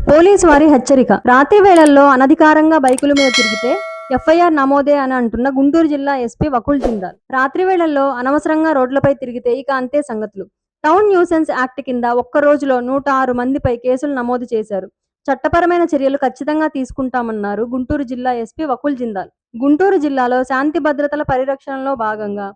Police వారి హెచ్చరిక. రాత్రి వేళల్లో అనధికారంగా బైకుల మీద తిరిగితే ఎఫ్ఐఆర్ నమోదే అని అంటున్న గుంటూరు జిల్లా ఎస్పీ వకుల్ జిందాల్. రాత్రి వేళల్లో అనవసరంగా రోడ్లపై తిరిగితే ఇక అంతే సంగతులు. టౌన్ న్యూసెన్స్ యాక్ట్ కింద ఒక్క రోజులో 106 మందిపై కేసులు నమోదు చేశారు. చట్టపరమైన చర్యలు ఖచ్చితంగా తీసుకుంటామన్నారు గుంటూరు జిల్లా ఎస్పీ వకుల్ జిందాల్. గుంటూరు జిల్లాలో శాంతి భద్రతల పరిరక్షణలో భాగంగా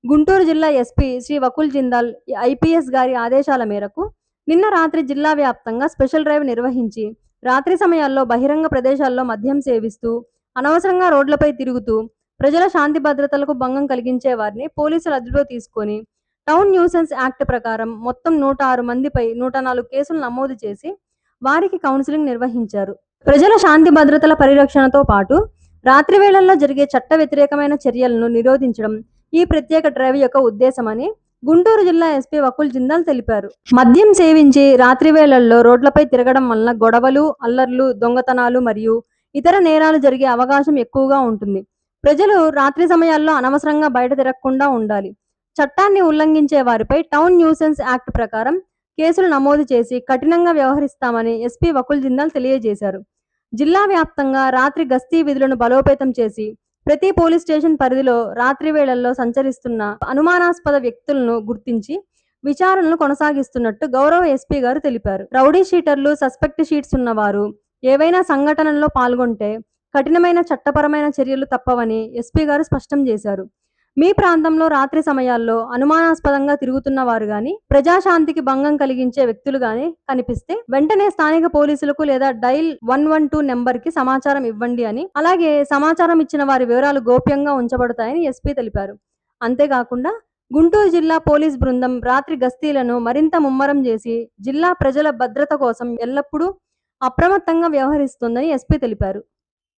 గుంటూరు జిల్లా ఎస్పీ శ్రీ వకుల్ జిందాల్ ఐపీఎస్ గారి ఆదేశాల మేరకు నిన్న రాత్రి జిల్లా వ్యాప్తంగా స్పెషల్ డ్రైవ్ నిర్వహించి రాత్రి సమయాల్లో బహిరంగ ప్రదేశాల్లో మద్యం సేవిస్తూ అనవసరంగా రోడ్లపై తిరుగుతూ ప్రజల శాంతి భద్రతలకు భంగం కలిగించే వారిని పోలీసులు అదుపులో తీసుకొని టౌన్ న్యూసెన్స్ యాక్ట్ ప్రకారం మొత్తం 106 మందిపై 104 కేసులు నమోదు చేసి వారికి కౌన్సిలింగ్ నిర్వహించారు. ప్రజల శాంతి భద్రతల పరిరక్షణతో పాటు రాత్రి వేళల్లో జరిగే చట్ట వ్యతిరేకమైన చర్యలను నిరోధించడం ఈ ప్రత్యేక డ్రైవ్ యొక్క ఉద్దేశమని గుంటూరు జిల్లా ఎస్పీ వకుల్ జిందాల్ తెలిపారు. మద్యం సేవించి రాత్రి వేళల్లో రోడ్లపై తిరగడం వలన గొడవలు, అల్లర్లు, దొంగతనాలు మరియు ఇతర నేరాలు జరిగే అవకాశం ఎక్కువగా ఉంటుంది. ప్రజలు రాత్రి సమయాల్లో అనవసరంగా బయట తిరగకుండా ఉండాలి. చట్టాన్ని ఉల్లంఘించే వారిపై టౌన్ న్యూసెన్స్ యాక్ట్ ప్రకారం కేసులు నమోదు చేసి కఠినంగా వ్యవహరిస్తామని ఎస్పీ వకుల్ జిందాల్ తెలియజేశారు. జిల్లా వ్యాప్తంగా రాత్రి గస్తీ విధులను బలోపేతం చేసి ప్రతి పోలీస్ స్టేషన్ పరిధిలో రాత్రి వేళల్లో సంచరిస్తున్న అనుమానాస్పద వ్యక్తులను గుర్తించి విచారణలు కొనసాగిస్తున్నట్టు గౌరవ ఎస్పీ గారు తెలిపారు. రౌడీ షీటర్లు, సస్పెక్ట్ షీట్స్ ఉన్నవారు ఏవైనా సంఘటనల్లో పాల్గొంటే కఠినమైన చట్టపరమైన చర్యలు తప్పవని ఎస్పీ గారు స్పష్టం చేశారు. మీ ప్రాంతంలో రాత్రి సమయాల్లో అనుమానాస్పదంగా తిరుగుతున్న వారు గాని, ప్రజాశాంతికి భంగం కలిగించే వ్యక్తులు గాని కనిపిస్తే వెంటనే స్థానిక పోలీసులకు లేదా డైల్ 112 నెంబర్ కి సమాచారం ఇవ్వండి అని, అలాగే సమాచారం ఇచ్చిన వారి వివరాలు గోప్యంగా ఉంచబడతాయని ఎస్పీ తెలిపారు. అంతేకాకుండా గుంటూరు జిల్లా పోలీస్ బృందం రాత్రి గస్తీలను మరింత ముమ్మరం చేసి జిల్లా ప్రజల భద్రత కోసం ఎల్లప్పుడూ అప్రమత్తంగా వ్యవహరిస్తోందని ఎస్పీ తెలిపారు.